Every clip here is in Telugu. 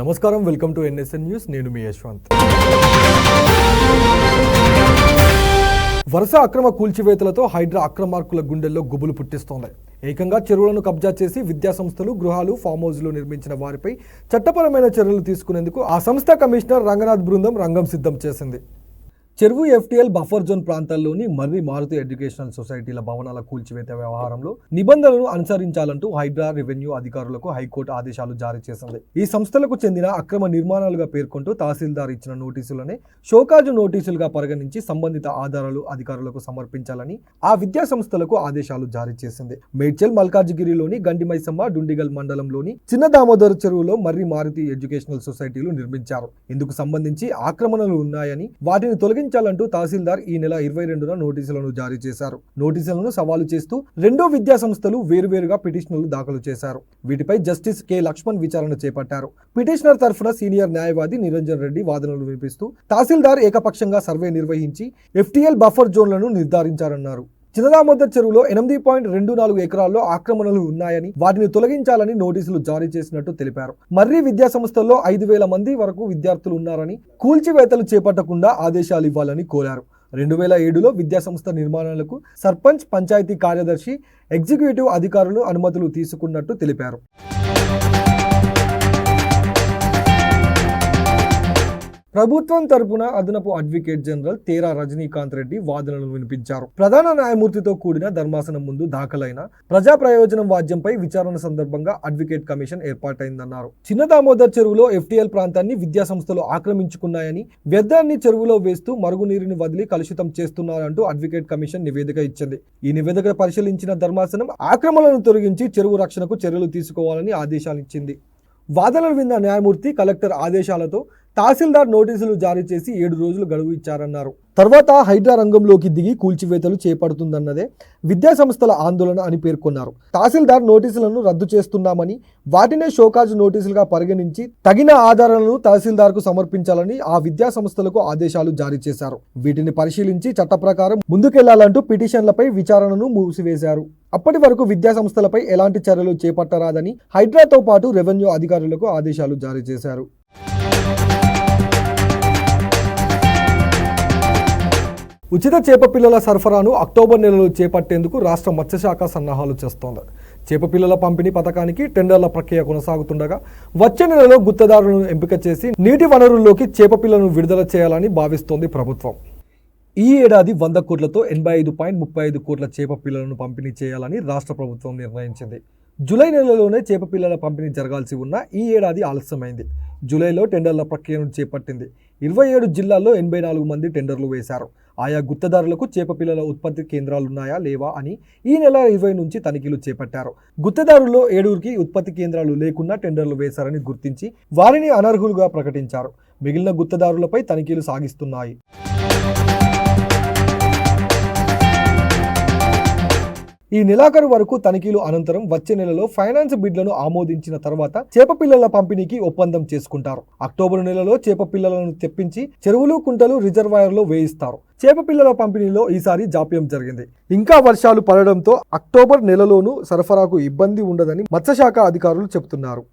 నమస్కారం, వెల్కమ్ టు ఎన్ఎస్ఎన్ న్యూస్. నేను మీ యశ్వంత్. వరుస అక్రమ కూల్చివేతలతో హైడ్రా అక్రమార్కుల గుండెల్లో గుబులు పుట్టిస్తోంది. ఏకంగా చెరువులను కబ్జా చేసి విద్యాసంస్థలు, గృహాలు, ఫామ్ హౌజ్లు నిర్మించిన వారిపై చట్టపరమైన చర్యలు తీసుకునేందుకు ఆ సంస్థ కమిషనర్ రంగనాథ్ బృందం రంగం సిద్ధం చేసింది. చెరువు ఎఫ్టీఎల్ బఫర్ జోన్ ప్రాంతాల్లోని మర్రి మారుతి ఎడ్యుకేషనల్ సొసైటీల భవనాల కూల్చివేత వ్యవహారంలో నిబంధనలను అనుసరించాలంటూ హైడ్రా రెవెన్యూ అధికారులకు హైకోర్టు ఆదేశాలు జారీ చేసింది. ఈ సంస్థలకు చెందిన అక్రమ నిర్మాణాలుగా పేర్కొంటూ తహసీల్దార్ ఇచ్చిన నోటీసులనే షోకాజు నోటీసులుగా పరిగణించి సంబంధిత ఆధారాలు అధికారులకు సమర్పించాలని ఆ విద్యా సంస్థలకు ఆదేశాలు జారీ చేసింది. మేడ్చల్ మల్కాజిగిరిలోని గండిమైసమ్మ, డుండిగల్ మండలంలోని చిన్న దామోదర్ చెరువులో మర్రి మారుతి ఎడ్యుకేషనల్ సొసైటీలు నిర్మించారు. ఇందుకు సంబంధించి ఆక్రమణలు ఉన్నాయని, వాటిని తొలగించాలంటూ తహసీల్దార్ ఈ నెల 22న నోటీసులను జారీ చేశారు. నోటీసులను సవాలు చేస్తూ రెండో విద్యా సంస్థలు వేరువేరుగా పిటిషన్లు దాఖలు చేశారు. వీటిపై జస్టిస్ కె లక్ష్మణ్ విచారణ చేపట్టారు. పిటిషనర్ తరఫున సీనియర్ న్యాయవాది నిరంజన్ రెడ్డి వాదనలు వినిపిస్తూ తహసీల్దార్ ఏకపక్షంగా సర్వే నిర్వహించి ఎఫ్టీఎల్ బఫర్ జోన్లను నిర్ధారించారన్నారు. చిన్నదామోదర్ చెరువులో 8.24 ఎకరాల్లో ఆక్రమణలు ఉన్నాయని, వాటిని తొలగించాలని నోటీసులు జారీ చేసినట్టు తెలిపారు. మర్రి విద్యా సంస్థల్లో 5,000 మంది వరకు విద్యార్థులు ఉన్నారని, కూల్చివేతలు చేపట్టకుండా ఆదేశాలు ఇవ్వాలని కోరారు. 2007లో విద్యాసంస్థ నిర్మాణాలకు సర్పంచ్, పంచాయతీ కార్యదర్శి, ఎగ్జిక్యూటివ్ అధికారులు అనుమతులు తీసుకున్నట్టు తెలిపారు. ప్రభుత్వం తరపున అదనపు అడ్వకేట్ జనరల్ తేరా రజనీకాంత్ రెడ్డి వాదనలు వినిపించారు. ప్రధాన న్యాయమూర్తితో కూడిన ధర్మాసనం ముందు దాఖలైన ప్రజా ప్రయోజనం వాద్యంపై విచారణ సందర్భంగా అడ్వకేట్ కమిషన్ ఏర్పాటైందన్నారు. చిన్న దామోదర్ చెరువులో ఎఫ్టీఎల్ ప్రాంతాన్ని విద్యా సంస్థలు ఆక్రమించుకున్నాయని, వ్యర్థాన్ని చెరువులో వేస్తూ మరుగునీరుని వదిలి కలుషితం చేస్తున్నారంటూ అడ్వకేట్ కమిషన్ నివేదిక ఇచ్చింది. ఈ నివేదిక పరిశీలించిన ధర్మాసనం ఆక్రమణలను తొలగించి చెరువు రక్షణకు చర్యలు తీసుకోవాలని ఆదేశాలిచ్చింది. వాదనలు విన్న న్యాయమూర్తి కలెక్టర్ ఆదేశాలతో తహసీల్దార్ నోటీసులు జారీ చేసి 7 రోజులు గడువు ఇచ్చారన్నారు. తర్వాత హైడ్రా రంగంలోకి దిగి కూల్చివేతలు చేపడుతుందన్నదే విద్యా సంస్థల ఆందోళన అని పేర్కొన్నారు. తహసీల్దార్ నోటీసులను రద్దు చేస్తున్నామని, వాటినే షోకాజ్ నోటీసులుగా పరిగణించి తగిన ఆధారాలను తహసీల్దార్కు సమర్పించాలని ఆ విద్యా సంస్థలకు ఆదేశాలు జారీ చేశారు. వీటిని పరిశీలించి చట్ట ప్రకారం ముందుకెళ్లాలంటూ పిటిషన్లపై విచారణను మూసివేశారు. అప్పటి వరకు విద్యా సంస్థలపై ఎలాంటి చర్యలు చేపట్టరాదని హైడ్రాతో పాటు రెవెన్యూ అధికారులకు ఆదేశాలు జారీ చేశారు. ఉచిత చేపపిల్లల సరఫరాను అక్టోబర్ నెలలో చేపట్టేందుకు రాష్ట్ర మత్స్యశాఖ సన్నాహాలు చేస్తోంది. చేపపిల్లల పంపిణీ పథకానికి టెండర్ల ప్రక్రియ కొనసాగుతుండగా వచ్చే నెలలో గుత్తదారులను ఎంపిక చేసి నీటి వనరుల్లోకి చేపపిల్లను విడుదల చేయాలని భావిస్తోంది ప్రభుత్వం. ఈ ఏడాది 100 కోట్లతో 85.35 కోట్ల చేపపిల్లలను పంపిణీ చేయాలని రాష్ట్ర ప్రభుత్వం నిర్ణయించింది. జూలై నెలలోనే చేపపిల్లల పంపిణీ జరగాల్సి ఉన్న ఈ ఏడాది ఆలస్యమైంది. జూలైలో టెండర్ల ప్రక్రియను చేపట్టింది. 27 జిల్లాల్లో 84 మంది టెండర్లు వేశారు. ఆయా గుత్తదారులకు చేపపిల్లల ఉత్పత్తి కేంద్రాలున్నాయా లేవా అని ఈ నెల 20 నుంచి తనిఖీలు చేపట్టారు. గుత్తదారుల్లో 7కి ఉత్పత్తి కేంద్రాలు లేకుండా టెండర్లు వేశారని గుర్తించి వారిని అనర్హులుగా ప్రకటించారు. మిగిలిన గుత్తదారులపై తనిఖీలు సాగిస్తున్నాయి. ఈ నెలాఖరు వరకు తనిఖీలు అనంతరం వచ్చే నెలలో ఫైనాన్స్ బిడ్లను ఆమోదించిన తర్వాత చేపపిల్లల పంపిణీకి ఒప్పందం చేసుకుంటారు. అక్టోబర్ నెలలో చేపపిల్లలను తెప్పించి చెరువులు, కుంటలు, రిజర్వాయర్లో వేయిస్తారు. చేపపిల్లల పంపిణీలో ఈసారి జాప్యం జరిగింది. ఇంకా వర్షాలు పడడంతో అక్టోబర్ నెలలోనూ సరఫరాకు ఇబ్బంది ఉండదని మత్స్యశాఖ అధికారులు చెబుతున్నారు.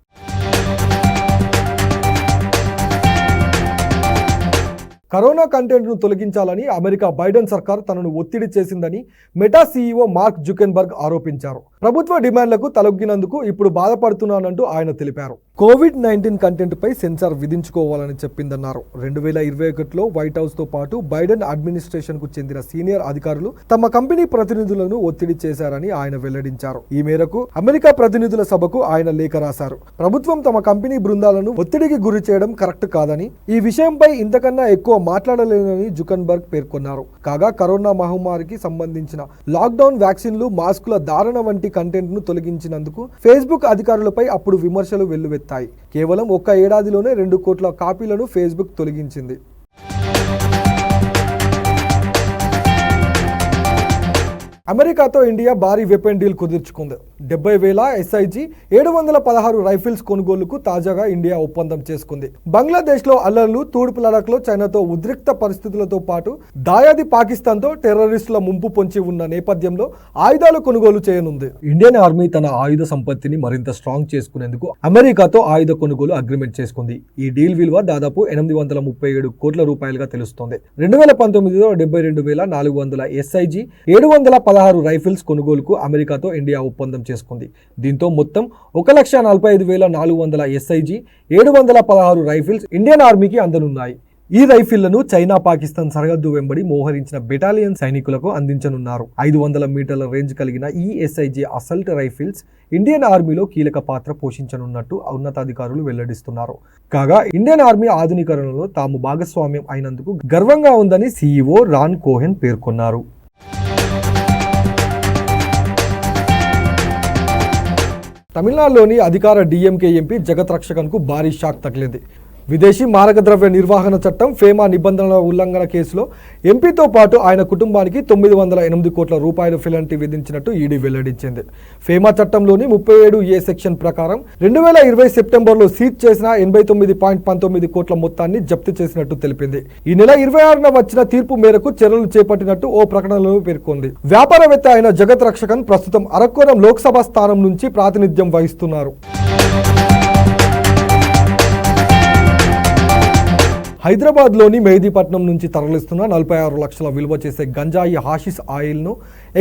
కరోనా కంటెంట్ను తొలగించాలని అమెరికా బైడెన్ సర్కార్ తనను ఒత్తిడి చేసిందని మెటా సీఈఓ మార్క్ జుకెన్బర్గ్ ఆరోపించారు. ప్రభుత్వ డిమాండ్లకు తలొగ్గినందుకు ఇప్పుడు బాధపడుతున్నానంటూ ఆయన తెలిపారు. కోవిడ్-19 కంటెంట్పై సెన్సార్ విధించుకోవాలని చెప్పిందన్నారు. 2021లో వైట్ హౌస్తో పాటు బైడెన్ అడ్మినిస్ట్రేషన్కు చెందిన సీనియర్ అధికారులు తమ కంపెనీ ప్రతినిధులను ఒత్తిడి చేశారని ఆయన వెల్లడించారు. ఈ మేరకు అమెరికా ప్రతినిధుల సభకు ఆయన లేఖ రాశారు. ప్రభుత్వం తమ కంపెనీ బృందాలను ఒత్తిడికి గురి చేయడం కరెక్ట్ కాదని, ఈ విషయంపై ఇంతకన్నా ఎక్కువ మాట్లాడలేనని జుకన్బర్గ్ పేర్కొన్నారు. కాగా కరోనా మహమ్మారికి సంబంధించిన లాక్డౌన్, వ్యాక్సిన్లు, మాస్కుల ధారణ వంటి కంటెంట్ను తొలగించినందుకు ఫేస్బుక్ అధికారులపై అప్పుడు విమర్శలు వెల్లువెత్తాయి. కేవలం 1 ఏడాదిలోనే 2 కోట్ల కాపీలను ఫేస్బుక్ తొలగించింది. అమెరికాతో ఇండియా భారీ వెపన్ డీల్ కుదుర్చుకుంది. 70,000 ఎస్ఐజీ 716 రైఫిల్స్ కొనుగోలుకు తాజాగా ఇండియా ఒప్పందం చేసుకుంది. బంగ్లాదేశ్లో అల్లర్లు, తూర్పు లడాఖ్లో చైనాతో ఉద్రిక్త పరిస్థితులతో పాటు దాయాది పాకిస్తాన్తో టెర్రరిస్టుల ముంపు పొంచి ఉన్న నేపథ్యంలో ఆయుధాలు కొనుగోలు చేయనుంది. ఇండియన్ ఆర్మీ తన ఆయుధ సంపత్తిని మరింత స్ట్రాంగ్ చేసుకునేందుకు అమెరికాతో ఆయుధ కొనుగోలు అగ్రిమెంట్ చేసుకుంది. ఈ డీల్ విలువ దాదాపు 837 కోట్ల రూపాయలుగా తెలుస్తోంది. 2019లో 72,400 ఎస్ఐజీ 716 రైఫిల్స్ కొనుగోలుకు అమెరికాతో ఇండియా ఒప్పందం చేసుకుంది. దీంతో మొత్తం 1,45,400 ఎస్ఐజీ 716 రైఫిల్స్ ఇండియన్ ఆర్మీకి అందనున్నాయి. ఈ రైఫిళ్లను చైనా పాకిస్తాన్ సరిహద్దు వెంబడి మోహరించిన బెటాలియన్ సైనికులకు అందించనున్నారు. 500 మీటర్ల రేంజ్ కలిగిన ఈ ఎస్ఐజీ అసల్ట్ రైఫిల్స్ ఇండియన్ ఆర్మీలో కీలక పాత్ర పోషించనున్నట్టు ఉన్నతాధికారులు వెల్లడిస్తున్నారు. కాగా ఇండియన్ ఆర్మీ ఆధునీకరణలో తాము భాగస్వామ్యం అయినందుకు గర్వంగా ఉందని సీఈఓ రాన్ కోహెన్ పేర్కొన్నారు. తమిళనాడులోని అధికార డీఎంకే ఎంపీ జగత్ రక్షకన్కు భారీ షాక్ తగిలింది. విదేశీ మారకద్రవ్య నిర్వహణ చట్టం ఫేమా నిబంధనల ఉల్లంఘన కేసులో ఎంపీతో పాటు ఆయన కుటుంబానికి 908 కోట్ల రూపాయల పెనాల్టీ విధించినట్టు ఈడీ వెల్లడించింది. ఫేమా చట్టంలోని 37A సెక్షన్ ప్రకారం 2020 సెప్టెంబర్లో సీజ్ చేసిన 89.19 కోట్ల మొత్తాన్ని జప్తు చేసినట్టు తెలిపింది. ఈ నెల 26న వచ్చిన తీర్పు మేరకు చర్యలు చేపట్టినట్టు ఓ ప్రకటనలో పేర్కొంది. వ్యాపారవేత్త అయిన జగత్ రక్షకన్ ప్రస్తుతం అరక్కోణం లోక్సభ స్థానం నుంచి ప్రాతినిధ్యం వహిస్తున్నారు. హైదరాబాద్లోని మెహదీపట్నం నుంచి తరలిస్తున్న 46 లక్షల విలువ చేసే గంజాయి హాషిష్ ఆయిల్ను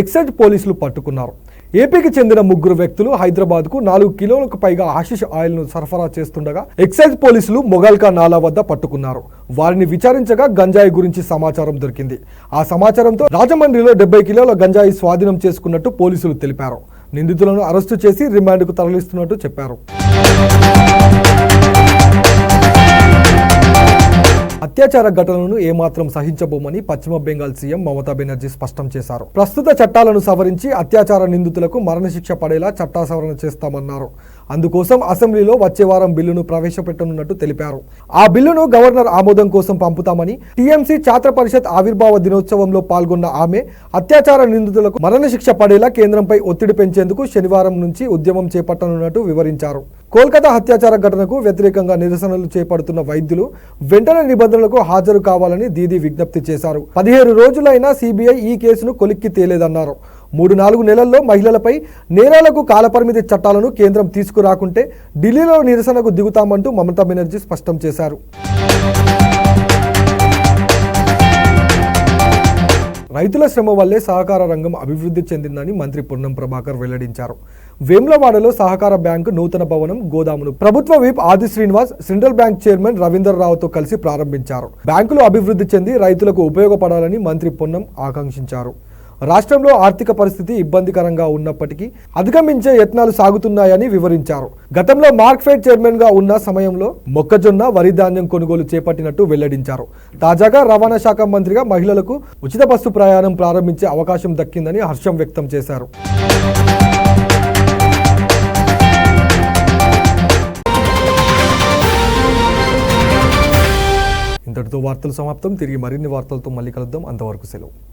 ఎక్సైజ్ పోలీసులు పట్టుకున్నారు. ఏపీకి చెందిన 3 వ్యక్తులు హైదరాబాద్కు 4 కిలోలకు పైగా హాషిష్ ఆయిల్ను సరఫరా చేస్తుండగా ఎక్సైజ్ పోలీసులు మొగల్కా నాలా వద్ద పట్టుకున్నారు. వారిని విచారించగా గంజాయి గురించి సమాచారం దొరికింది. ఆ సమాచారంతో రాజమండ్రిలో 70 కిలోల గంజాయి స్వాధీనం చేసుకున్నట్టు పోలీసులు తెలిపారు. నిందితులను అరెస్టు చేసి రిమాండ్కు తరలిస్తున్నట్టు చెప్పారు. అత్యాచార ఘటనలను ఏమాత్రం సహించబోమని పశ్చిమ బెంగాల్ సీఎం మమతా బెనర్జీ స్పష్టం చేశారు. ప్రస్తుత చట్టాలను సవరించి అత్యాచార నిందితులకు మరణశిక్ష పడేలా చట్టా సవరణ చేస్తామన్నారు. అందుకోసం అసెంబ్లీలో వచ్చే వారం బిల్లును ప్రవేశపెట్టనున్నట్టు తెలిపారు. ఆ బిల్లును గవర్నర్ ఆమోదం కోసం పంపుతామని టీఎంసీ ఛాత్ర పరిషత్ ఆవిర్భావ దినోత్సవంలో పాల్గొన్న ఆమె అత్యాచార నిందితులకు మరణశిక్ష పడేలా కేంద్రంపై ఒత్తిడి పెంచేందుకు శనివారం నుంచి ఉద్యమం చేపట్టనున్నట్టు వివరించారు. కోల్కతా అత్యాచార ఘటనకు వ్యతిరేకంగా నిరసనలు చేపడుతున్న వైద్యులు వెంటనే నిబంధనలకు హాజరు కావాలని దీదీ విజ్ఞప్తి చేశారు. 17 రోజులైనా సీబీఐ ఈ కేసును కొలిక్కి తేలేదన్నారు. 3-4 నెలల్లో మహిళలపై నేరాలకు కాలపరిమితి చట్టాలను కేంద్రం తీసుకురాకుంటే ఢిల్లీలో నిరసనకు దిగుతామంటూ మమతా బెనర్జీ స్పష్టం చేశారు. రైతుల శ్రమ వల్లే సహకార రంగం అభివృద్ధి చెందిందని మంత్రి పొన్నం ప్రభాకర్ వెల్లడించారు. వేములవాడలో సహకార బ్యాంకు నూతన భవనం గోదామును ప్రభుత్వ whip Adi Srinivas, central bank chairman Ravinder రావుతో కలిసి ప్రారంభించారు. బ్యాంకులు అభివృద్ధి చెంది రైతులకు ఉపయోగపడాలని మంత్రి పొన్నం ఆకాంక్షించారు. రాష్ట్రంలో ఆర్థిక పరిస్థితి ఇబ్బందికరంగా ఉన్నప్పటికీ అధిగమించే యత్నాలు సాగుతున్నాయని వివరించారు. గతంలో మార్క్ఫెడ్ చైర్మన్ గా ఉన్న సమయంలో మొక్కజొన్న, వరి ధాన్యం కొనుగోలు చేపట్టినట్టు వెల్లడించారు. తాజాగా రవాణా శాఖ మంత్రిగా మహిళలకు ఉచిత బస్సు ప్రయాణం ప్రారంభించే అవకాశం దక్కిందని హర్షం వ్యక్తం చేశారు. ఇంతటితో వార్తలు సమాప్తం. తిరిగి మరిన్ని వార్తలతో మళ్ళీ కలుద్దాం. అంతవరకు సెలవు.